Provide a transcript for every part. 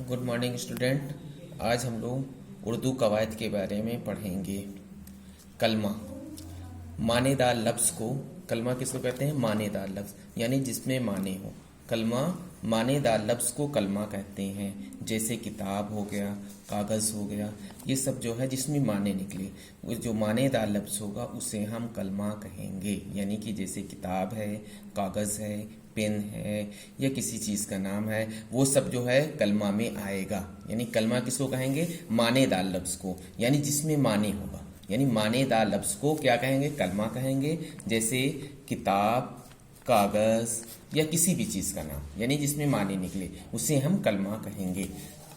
Good morning student. आज हम लोग उर्दू कवायद के बारे में पढ़ेंगे। कलमा, मानेदार लफ्ज़ को कलमा किसको कहते हैं? मानेदार लफ्ज़, यानी जिसमें माने हो। कलमा, मानेदार लफ्ज़ को कलमा कहते हैं। जैसे किताब हो गया, कागज़ हो गया, ये सब जो है जिसमें माने निकले, वो जो मानेदार लफ्ज़ होगा उसे हम कलमा कहेंगे। यानी कि जैसे किताब है, कागज़ है, पेन है या किसी चीज़ का नाम है, वो सब जो है कलमा में आएगा। यानी कलमा किसको कहेंगे? मानेदार लफ्ज़ को, यानी जिसमें माने होगा। यानी मानेदार लफ्ज़ को क्या कहेंगे? कलमा कहेंगे। जैसे किताब, कागज़ या किसी भी चीज़ का नाम, यानी जिसमें माने निकले, उसे हम कलमा कहेंगे।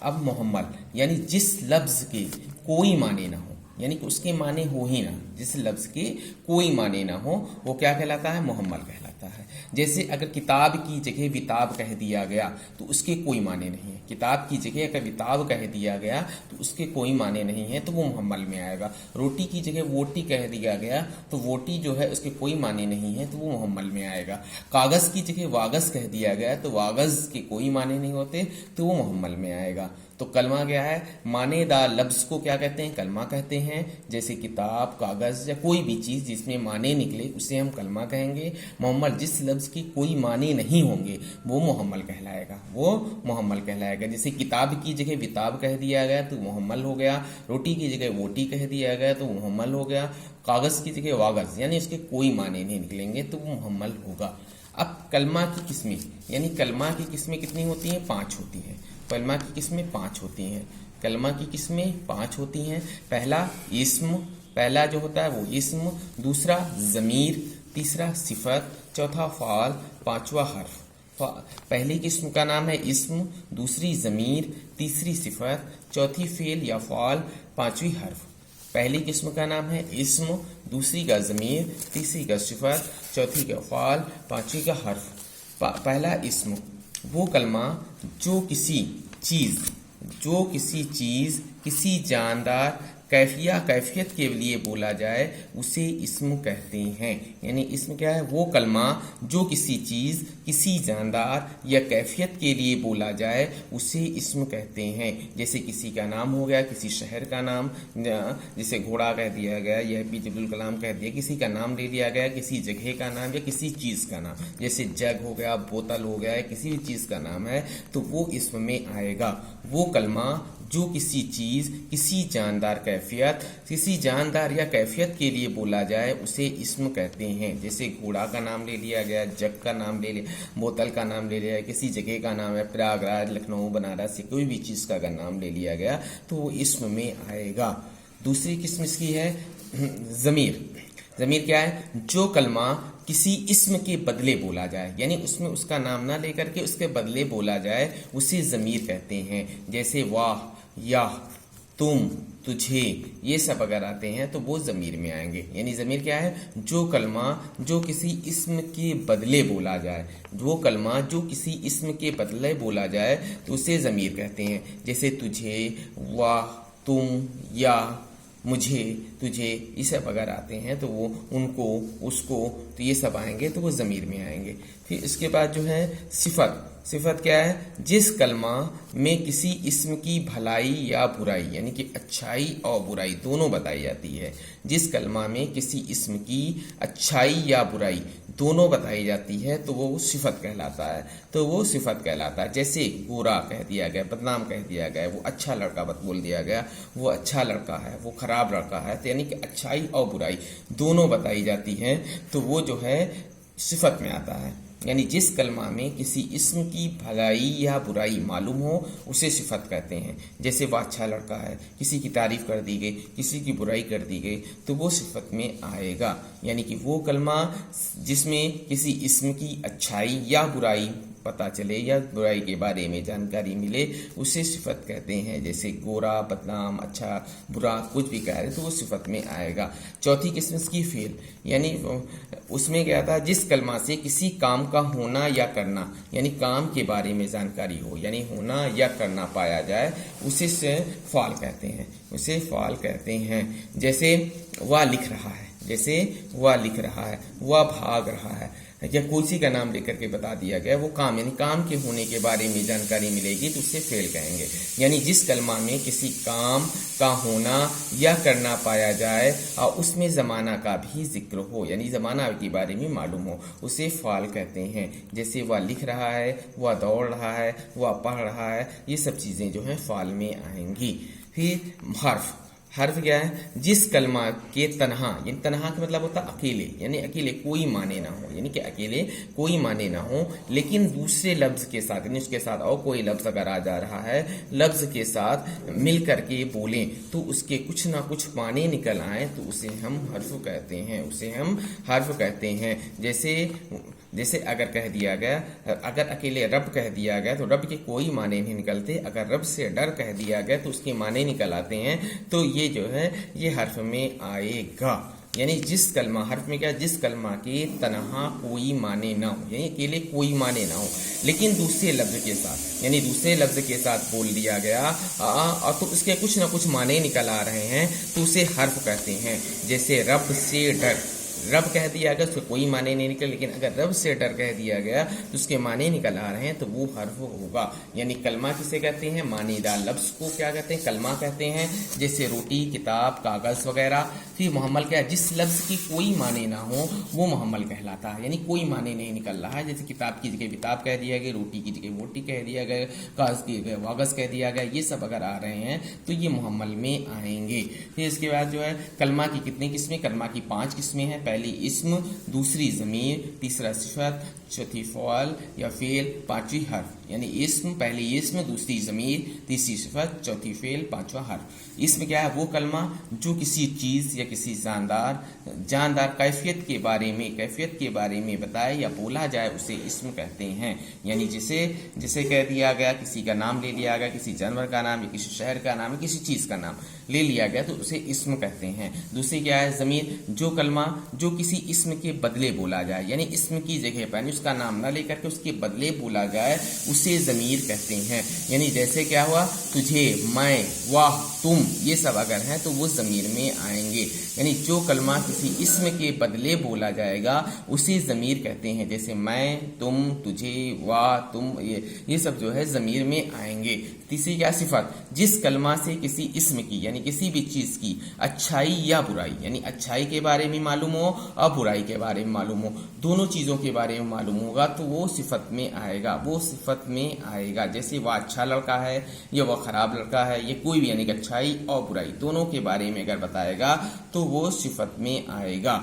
अब मुहम्मल, यानी जिस लफ्ज़ के कोई माने ना हो, यानी कि उसके माने हो ही ना, जिस लफ्ज़ के कोई माने ना हो, वो क्या कहलाता है? मुहम्मल कहलाता है। जैसे अगर किताब की जगह विताब कह दिया गया तो उसके कोई माने नहीं है। किताब की जगह अगर विताब कह दिया गया तो उसके कोई माने नहीं है, तो वो मुहम्मल में आएगा। रोटी की जगह वोटी कह दिया गया तो वोटी जो है उसके कोई माने नहीं है, तो वो मुहम्मल में आएगा। कागज़ की जगह वागज़ कह दिया गया तो वागज़ के कोई माने नहीं होते, तो वो मुहम्मल में आएगा। तो कलमा क्या है? मानेदार लफ्ज़ को क्या कहते हैं? कलमा कहते हैं। जैसे किताब, कागज़ या कोई भी चीज़ जिसमें माने निकले उसे हम कलमा कहेंगे। मुहम्मल, जिस लफ्ज़ की कोई माने नहीं होंगे वो मुहम्मल कहलाएगा, वो मुहम्मल कहलाएगा। जैसे किताब की जगह विताब कह दिया गया तो मुहम्मल हो गया, रोटी की जगह वोटी कह दिया गया तो मुहम्मल हो गया, कागज़ की जगह वागज़, यानी उसके कोई माने नहीं निकलेंगे तो वो मुहम्मल होगा। अब कलमा की किस्में, यानी कलमा की किस्में कितनी होती हैं? 5 होती हैं। कलमा की किस्में 5 होती हैं। कलमा की किस्में 5 होती हैं। पहला इस्म, पहला जो होता है वो इस्म, दूसरा ज़मीर, तीसरा सिफत, चौथा फ़ाल, पांचवा हर्फ। पहली किस्म का नाम है इस्म, दूसरी ज़मीर, तीसरी सिफत, चौथी फ़ेल या फ़ाल, पांचवी हर्फ। पहली किस्म का नाम है इस्म, दूसरी का ज़मीर, तीसरी का सिफत, चौथी का फ़ाल, पांचवी का हर्फ। पहला इस्म, वो कलमा जो किसी चीज़ किसी जानदार कैफियत के लिए बोला जाए उसे इस्म कहते हैं। यानी इस्म क्या है? वो कलमा जो किसी चीज़ किसी जानदार या कैफियत के लिए बोला जाए उसे इस्म कहते हैं। जैसे किसी का नाम हो गया, किसी शहर का नाम, जैसे घोड़ा कह दिया गया या APJ अब्दुल कलाम कह दिया, किसी का नाम ले लिया गया, किसी जगह का नाम या किसी चीज़ का नाम, जैसे जग हो गया, बोतल हो गया, किसी भी चीज़ का नाम है तो वो इस्म में आएगा। वो कलमा जो किसी चीज़ किसी जानदार या कैफियत के लिए बोला जाए उसे इस्म कहते हैं। जैसे घोड़ा का नाम ले लिया गया, जग का नाम ले लिया, बोतल का नाम ले लिया, किसी जगह का नाम है, प्रयागराज, लखनऊ, बनारस, कोई भी चीज़ का अगर नाम ले लिया गया तो वो इस्म में आएगा। दूसरी किस्म इसकी है ज़मीर। ज़मीर क्या है? जो कलमा किसी इस्म के बदले बोला जाए, यानी उसमें उसका नाम ना लेकर के उसके बदले बोला जाए उसे ज़मीर कहते हैं। जैसे वाह, या, तुम, तुझे, ये सब अगर आते हैं तो वो ज़मीर में आएंगे। यानी ज़मीर क्या है? जो कलमा जो किसी इस्म के बदले बोला जाए, वो कलमा जो किसी इस्म के बदले बोला जाए तो उसे ज़मीर कहते हैं। जैसे तुझे, वाह, तुम, या, मुझे, तुझे, ये सब अगर आते हैं तो वो उनको, उसको, तो ये सब आएंगे तो वो ज़मीर में आएंगे। फिर इसके बाद जो है सिफत। सिफत क्या है? जिस कलमा में किसी इस्म की भलाई या बुराई, यानी कि अच्छाई और बुराई दोनों बताई जाती है। जिस कलमा में किसी इस्म की अच्छाई या बुराई दोनों बताई जाती है तो वो सिफत कहलाता है, तो वो सिफत कहलाता है। जैसे गोरा कह दिया गया, बदनाम कह दिया गया, वो अच्छा लड़का बोल दिया गया, वो अच्छा लड़का है, वो खराब लड़का है, तो यानी कि अच्छाई और बुराई दोनों बताई जाती हैं तो वो जो है सिफत में आता है। यानी जिस कलमा में किसी इस्म की भलाई या बुराई मालूम हो उसे सिफत कहते हैं। जैसे वह अच्छा लड़का है, किसी की तारीफ कर दी गई, किसी की बुराई कर दी गई तो वो सिफत में आएगा। यानी कि वो कलमा जिसमें किसी इस्म की अच्छाई या बुराई पता चले या बुराई के बारे में जानकारी मिले उसे सिफत कहते हैं। जैसे गोरा, बदनाम, अच्छा, बुरा, कुछ भी कह रहे तो वो सिफत में आएगा। चौथी किस्म की फेल, यानी उसमें क्या था? जिस कलमा से किसी काम का होना या करना, यानी काम के बारे में जानकारी हो, यानी होना या करना पाया जाए उसे से फ़ाल कहते हैं, उसे फ़ाल कहते हैं। जैसे वह लिख रहा है, वह भाग रहा है, या किसी का नाम लेकर के बता दिया गया, वो काम यानी काम के होने के बारे में जानकारी मिलेगी तो उससे फेल कहेंगे। यानी जिस कलमा में किसी काम का होना या करना पाया जाए और उसमें ज़माना का भी जिक्र हो, यानी ज़माना के बारे में मालूम हो, उसे फ़ाल कहते हैं। जैसे वह लिख रहा है, वह दौड़ रहा है, वह पढ़ रहा है, ये सब चीज़ें जो हैं फ़ाल में आएंगी। फिर हर्फ, हर्फ क्या है? जिस कलमा के तन्हा, यानी तन्हा का मतलब होता है अकेले, यानी अकेले कोई माने ना हो, यानी कि अकेले कोई माने ना हो, लेकिन दूसरे लफ्ज़ के साथ, यानी उसके साथ और कोई लफ्ज़ अगर आ जा रहा है, लफ्ज़ के साथ मिल करके बोलें तो उसके कुछ ना कुछ माने निकल आए तो उसे हम हर्फ कहते हैं, उसे हम हर्फ कहते हैं। जैसे अगर कह दिया गया, अगर अकेले रब कह दिया गया तो रब के कोई माने नहीं निकलते, अगर रब से डर कह दिया गया तो उसके माने निकल आते हैं, तो ये जो है ये हर्फ में आएगा। यानी जिस कलमा, हर्फ में क्या, जिस कलमा के तनहा कोई माने ना हो, यानी अकेले कोई माने ना हो, लेकिन दूसरे लफ्ज़ के साथ, यानी दूसरे लफ्ज़ के साथ बोल दिया गया और तो उसके कुछ ना कुछ माने निकल आ रहे हैं तो उसे हर्फ कहते हैं। जैसे रब से डर, रब कह दिया गया उसके कोई माने नहीं निकले, लेकिन अगर रब से डर कह दिया गया तो उसके माने निकल आ रहे हैं तो वो हर्फ होगा। यानी कलमा किसे कहते हैं? मानेदार लफ्ज़ को क्या कहते हैं? कलमा कहते हैं। जैसे रोटी, किताब, कागज़ वगैरह। फिर मुहम्मल क्या है? जिस लफ्ज़ की कोई माने ना हो वो मुहम्मल कहलाता है, यानी कोई माने नहीं निकल रहा है। जैसे किताब की जगह किताब कह दिया गया, रोटी की जगह रोटी कह दिया गया, कागज़ की जगह कागज़ कह दिया गया, ये सब अगर आ रहे हैं तो ये मुहम्मल में आएंगे। फिर इसके बाद जो है कलमा की कितनी किस्में? कलमा की 5 किस्में हैं। पहली इस्म, दूसरी ज़मीर, तीसरा सिफत, चौथी फ़ौल या फ़ेल, पांचवी हर्फ। यानी इस्म, पहली इस्म, दूसरी ज़मीर, तीसरी सिफत, चौथी फ़ेल, पांचवा हर्फ। इस्म क्या है? वो कलमा जो किसी चीज़ या किसी जानदार कैफियत के बारे में बताए या बोला जाए उसे इस्म कहते हैं। यानी जिसे कह दिया गया, किसी का नाम ले लिया गया, किसी जानवर का नाम या किसी शहर का नाम या किसी चीज़ का नाम ले लिया गया तो उसे इस्म कहते हैं। दूसरी क्या है? ज़मीर, जो कलमा जो किसी इस्म के बदले बोला जाए, यानी इस्म की जगह पर उसका नाम ना लेकर के उसके बदले बोला जाए उसे ज़मीर कहते हैं। यानी जैसे क्या हुआ, तुझे, मैं, वाह, तुम, ये सब अगर हैं तो वो ज़मीर में आएंगे। यानी जो कलमा किसी इस्म के बदले बोला जाएगा उसे ज़मीर कहते हैं। जैसे मैं, तुम, तुझे, वाह, तुम, ये सब जो है ज़मीर में आएंगे। तीसरी क्या? सिफत, जिस कलमा से किसी इस्म की यानी किसी भी चीज़ की अच्छाई या बुराई, यानी अच्छाई के बारे में मालूम हो और बुराई के बारे में मालूम हो, दोनों चीज़ों के बारे में मालूम होगा तो वो सिफत में आएगा। जैसे वह अच्छा लड़का है या वह ख़राब लड़का है, ये कोई भी यानी कि अच्छाई और बुराई दोनों के बारे में अगर बताएगा तो वो सिफत में आएगा।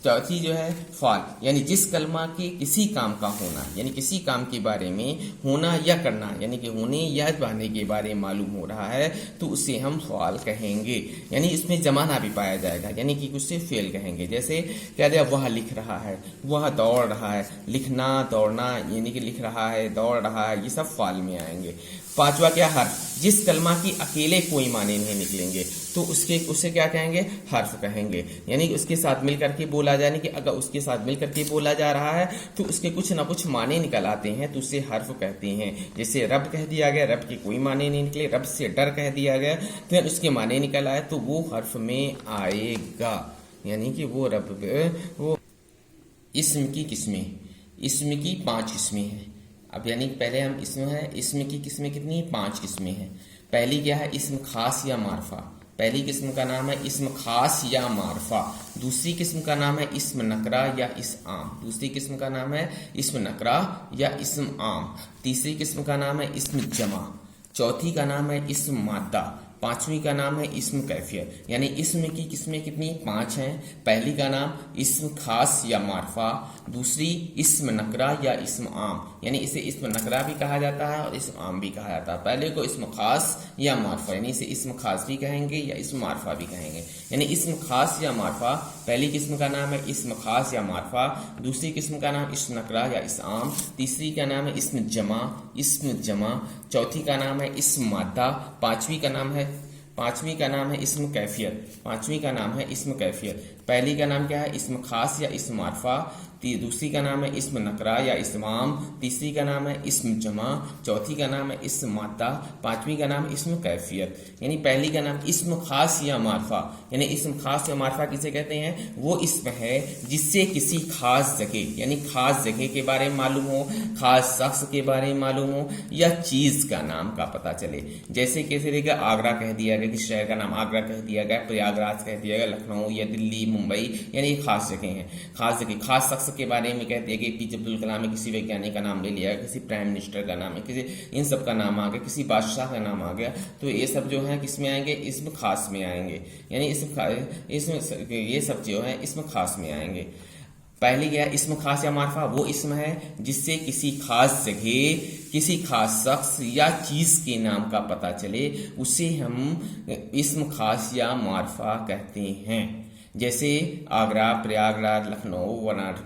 चौथी जो है फ़ाल, यानी जिस कलमा के किसी काम का होना, यानी किसी काम के बारे में होना या करना, यानी कि होने या पाने के बारे में मालूम हो रहा है तो उसे हम फ़ाल कहेंगे। यानी इसमें जमाना भी पाया जाएगा, यानी कि उससे फेल कहेंगे। जैसे कह दिया वह लिख रहा है, वह दौड़ रहा है, लिखना, दौड़ना, यानी कि लिख रहा है, दौड़ रहा है, ये सब फ़ाल में आएंगे। पांचवा क्या? हर्फ, जिस कलमा की अकेले कोई माने नहीं निकलेंगे तो उसे क्या कहेंगे? हर्फ कहेंगे। यानी उसके साथ मिल करके बोला जाने कि अगर उसके साथ मिल करके बोला जा रहा है तो उसके कुछ ना कुछ माने निकल आते हैं तो उसे हर्फ कहते हैं। जैसे रब कह दिया गया, रब के कोई माने नहीं निकले, रब से डर कह दिया गया तो उसके माने निकल आए तो वो हर्फ में आएगा। यानी कि वो इस्म की किस्में, इस्म की 5 किस्में हैं। अब यानी पहले हम इसम की किस्में कितनी? 5 किस्में हैं। पहली क्या है? इस्म खास या मारफा। पहली किस्म का नाम है इस्म खास या मारफा। दूसरी किस्म का नाम है इस्म नकरा या इस्म आम। दूसरी किस्म का नाम है इस्म नकरा या इस्म आम। तीसरी किस्म का नाम है इस्म जमा। चौथी का नाम है इस्म मादा। पांचवी का नाम है इस्म कैफियत। यानी इस्म की किस्में कितनी? 5 हैं। पहली का नाम इस्म खास या मारफा, दूसरी इस्म नकरा या इस्म आम, यानी इसे इस्म नकरा भी कहा जाता है और इस्म आम भी कहा जाता है। पहले को इस्म खास या मारफा, यानी इसे इस्म खास भी कहेंगे या इस्म मारफा भी कहेंगे। यानी इस्म खास या मारफा, पहली किस्म का नाम है इस्म खास या मारफा, दूसरी किस्म का नाम इस्म नकरा या इस्म आम, तीसरी का नाम है इस्म जमा, चौथी का नाम है इस्म मादा, पांचवी का नाम है इस्म कैफियत। पहली का नाम क्या है? इस्म खास या इस्म मारफा, दूसरी का नाम है इस्म नकरा या इस्माम, तीसरी का नाम है इस्म जमा, चौथी का नाम है इस्म मादा, पांचवी का नाम इस्म कैफियत। यानी पहली का नाम इस्म खास या मारफा, यानी इस्म खास या मारफा किसे कहते हैं? वो इस्म है जिससे किसी खास जगह, यानी खास जगह के बारे में मालूम हो, खास शख्स के बारे में मालूम हो, या चीज का नाम का पता चले। जैसे कैसे रहेगा, आगरा कह दिया गया, किस शहर का नाम आगरा कह दिया गया, प्रयागराज कह दिया गया, लखनऊ या दिल्ली, मुंबई, यानी ये खास जगह हैं। खास जगह, खास शख्स के बारे में कहते हैं कि APJ अब्दुल कलाम है, किसी वैज्ञानिक का नाम ले लिया, किसी प्राइम मिनिस्टर का नाम है, किसी इन सब का नाम आ गया, किसी बादशाह का नाम आ गया, तो ये सब जो है किस में आएंगे? इस्म खास में आएंगे। यानी इसमें ये सब जो है इसमें खास में आएंगे। पहली क्या है? इस्म खास या मारफा, वो इस्म है जिससे किसी खास जगह, किसी खास शख्स या चीज के नाम का पता चले, उसे हम इस्म खास या मारफा कहते हैं। जैसे आगरा, प्रयागराज, लखनऊ,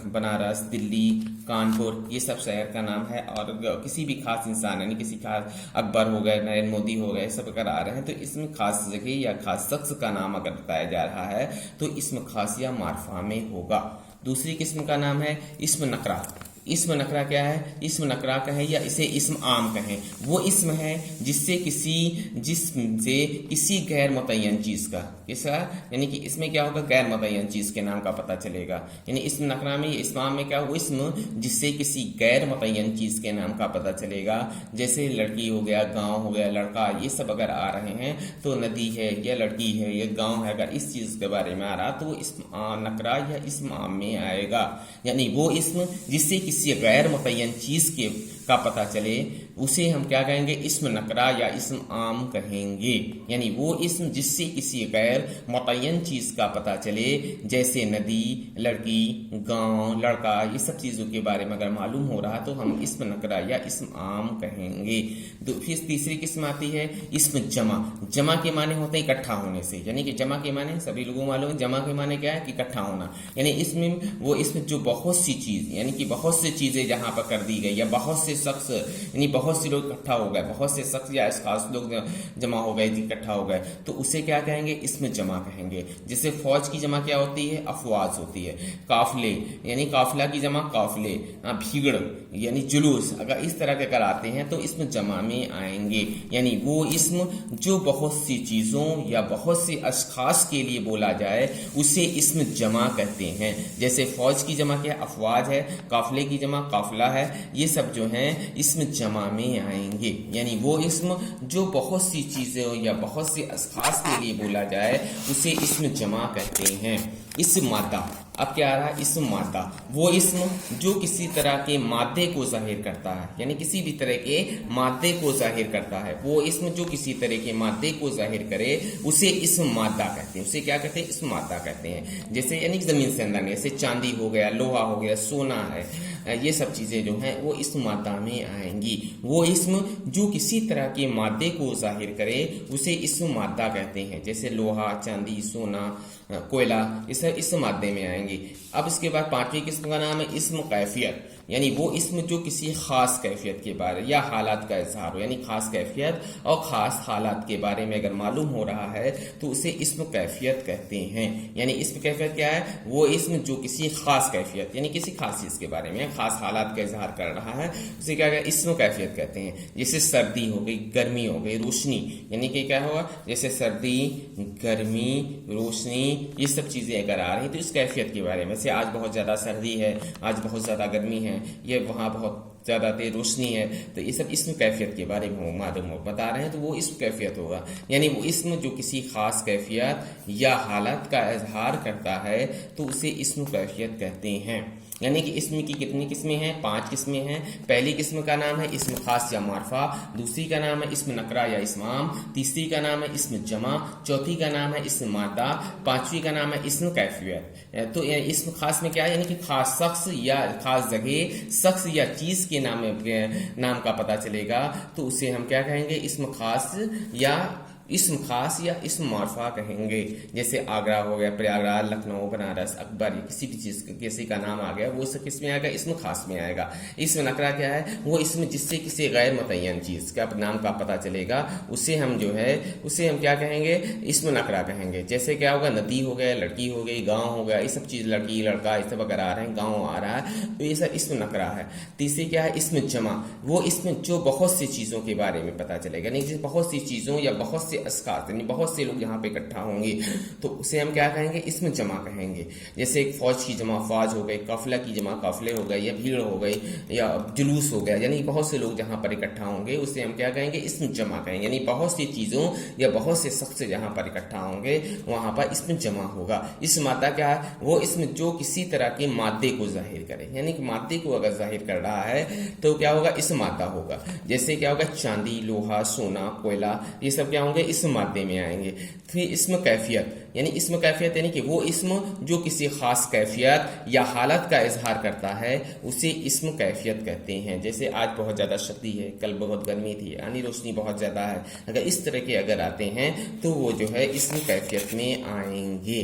बनारस, दिल्ली, कानपुर, ये सब शहर का नाम है। और किसी भी खास इंसान, यानी किसी खास अकबर हो गए, नरेंद्र मोदी हो गए, सब अगर आ रहे हैं तो इसमें खास जगह या खास शख्स का नाम अगर बताया जा रहा है तो इसमें खास या मारफा में होगा। दूसरी किस्म का नाम है इस्म नकरा। इस्म नकरा क्या है? इस्म नकरा कहें या इसे इस्म आम कहें, वो इस्म है जिससे किसी जिस्म से किसी गैर मुतय्यन चीज का, किसका, यानी कि इसमें क्या होगा? गैर मुतय्यन चीज के नाम का पता चलेगा। यानी इस्म नकरा में, इस्म आम में क्या हो? इस्म जिससे किसी गैर मुतय्यन चीज के नाम का पता चलेगा। जैसे लड़की हो गया, गांव हो गया, लड़का, ये सब अगर आ रहे हैं तो नदी है या लड़की है या गांव है, अगर इस चीज के बारे में आ रहा तो वो इस्म नकरा या इस्म आम में आएगा। यानी वो इस्म जिससे किसी गैर मुतय्यन चीज के का पता चले, उसे हम क्या कहेंगे? इस्म नकरा या इस्म आम कहेंगे। यानी वो इस्म जिससे किसी गैर मुतय्यन चीज का पता चले, जैसे नदी, लड़की, गांव, लड़का, ये सब चीजों के बारे में अगर मालूम हो रहा तो हम इस्म नकरा या इस्म आम कहेंगे। फिर तीसरी किस्म आती है इस्म जमा। जमा के माने होते हैं इकट्ठा होने से, यानी कि जमा के माने सभी लोगों को मालूम है, जमा के माने क्या है? कि इकट्ठा होना। यानी इसमें वो इसमें जो बहुत सी चीज, यानी कि बहुत सी चीजें जहां पर कर दी गई, या बहुत से शख्स, यानी बहुत से लोग इकट्ठा हो गए, बहुत से शख्स या खास लोग जमा हो गए, इकट्ठा हो गए, तो उसे क्या कहेंगे? इसमें जमा कहेंगे। जैसे फौज की जमा क्या होती है? अफवाज होती है। काफिले, यानी काफिला की जमा काफिले, भीड़ यानी जुलूस, अगर इस तरह के कराते हैं तो इसमें जमा में आएंगे। यानी वो इसम जो बहुत सी चीजों या बहुत से अशखास के लिए बोला जाए उसे इसम जमा कहते हैं। जैसे फौज की जमा क्या है? अफवाज है, काफिले की जमा काफिला है, ये सब जो हैं इसम जमा में आएंगे। यानी वो इसम जो बहुत सी चीजों या बहुत से अशखास के लिए बोला जाए उसे इसम जमा कहते हैं। इसम मादा, अब क्या आ रहा है? इसम मादा, वो इसम जो किसी तरह के मादे को जाहिर करता है, यानी किसी भी तरह के मादे को जाहिर करता है, वो इसम जो किसी तरह के मादे को जाहिर करे उसे इसम मादा कहते हैं। उसे क्या कहते हैं? इसम मादा कहते हैं। जैसे यानी जमीन से अंदर, जैसे चांदी हो गया, लोहा हो गया, सोना है, ये सब चीजें जो हैं वो इसम मादा में आएंगी। वो इसम जो किसी तरह के मादे को जाहिर करे उसे इसम मादा कहते हैं। जैसे लोहा, चांदी, सोना, कोयला, ये सब इसम मादे में आएंगे। अब इसके बाद पांचवी किस्म का नाम है इसम कैफियत, यानी वो इसम जो किसी खास कैफियत के बारे या हालात का इजहार हो, यानी खास कैफियत और खास हालात के बारे में अगर मालूम हो रहा है तो उसे इसम कैफियत कहते हैं। यानी इसम कैफियत क्या है? वो इसम जो किसी खास कैफियत यानी किसी खास चीज के बारे में, खास हालात का इजहार कर रहा है, उसे क्या कहते हैं? इसम कैफियत कहते हैं। जैसे सर्दी हो गई, गर्मी हो गई, रोशनी, यानी कि क्या होगा? जैसे सर्दी, गर्मी, रोशनी, ये सब चीजें अगर आ रही तो इस कैफियत के बारे में, जैसे आज बहुत ज्यादा सर्दी है, आज बहुत ज्यादा गर्मी है, ये वहाँ बहुत ज्यादा तेज रोशनी है, तो ये सब इसम कैफियत के बारे में मालूम बता रहे हैं, तो वो इसम कैफियत होगा। यानी वो इसम जो किसी खास कैफियत या हालत का इजहार करता है तो उसे इसम कैफियत कहते हैं। यानी कि इसम की कितनी किस्में हैं? 5 किस्में हैं। पहली किस्म का नाम है इसम खास या मारफा, दूसरी का नाम है इसम नकरा या इस्माम, तीसरी का नाम है इसम जमा, चौथी का नाम है इसम मादा, पांचवी का नाम है इसम कैफियत। तो इसम खास में क्या है? यानी कि खास शख्स या खास जगह, शख्स या चीज के नाम का पता चलेगा तो उसे हम क्या कहेंगे? इसम खास या اسم خاص یا اسم معرفہ کہیں گے. جیسے آگرہ ہو گیا، پریاگراج، لکھنؤ، بنارس، اکبر، یہ کسی بھی چیز کسی کا نام آ گیا وہ سب کس میں آئے گا؟ اسم خاص میں آئے گا. اسم نکرہ کیا ہے؟ وہ اسم جس سے کسی غیر متعین چیز کا نام کا پتہ چلے گا اسے ہم جو ہے اسے ہم کیا کہیں گے؟ اسم نکرہ کہیں گے. جیسے کیا ہوگا؟ ندی ہو گیا، لڑکی ہو گئی، گاؤں ہو گیا، یہ سب چیز، لڑکی لڑکا یہ سب اگر آ رہے ہیں، گاؤں آ رہا ہے تو یہ سب اسم نکرہ ہے. تیسری کیا ہے؟ اسم جمع، وہ اسم جو بہت سی چیزوں کے بارے میں پتہ چلے گا، یعنی جیسے بہت سی چیزوں یا بہت سے اشخاص، یعنی بہت سے لوگ یہاں پہ اکٹھا ہوں گے تو اسے ہم کیا کہیں گے؟ اسم جمع کہیں گے. جیسے ایک فوج کی جمع فوج ہو گئی، قافلہ کی جمع قافلے ہو گئے، یا بھیڑ ہو گئی، یا جلوس ہو گیا، یعنی بہت سے لوگ جہاں پر اکٹھا ہوں گے اسے ہم کیا کہیں گے؟ اسم جمع کہیں گے. یعنی بہت سی چیزوں یا بہت سے شخص جہاں پر اکٹھا ہوں گے وہاں پر اسم جمع ہوگا. اسم مادہ کیا ہے؟ وہ اسم جو کسی طرح کے مادے کو ظاہر کرے، یعنی کہ مادے کو اگر ظاہر کر رہا ہے تو کیا ہوگا؟ اسم مادہ ہوگا. جیسے کیا ہوگا؟ چاندی، لوہا، سونا، کوئلہ، یہ سب کیا ہوں گے؟ اسم مادے میں آئیں گے. پھر اسم کیفیت، یعنی اسم کیفیت یعنی کہ وہ اسم جو کسی خاص کیفیت یا حالت کا اظہار کرتا ہے اسے اسم کیفیت کہتے ہیں. جیسے آج بہت زیادہ سردی ہے، کل بہت گرمی تھی، یعنی روشنی بہت زیادہ ہے، اگر اس طرح کے اگر آتے ہیں تو وہ جو ہے اسم کیفیت میں آئیں گے.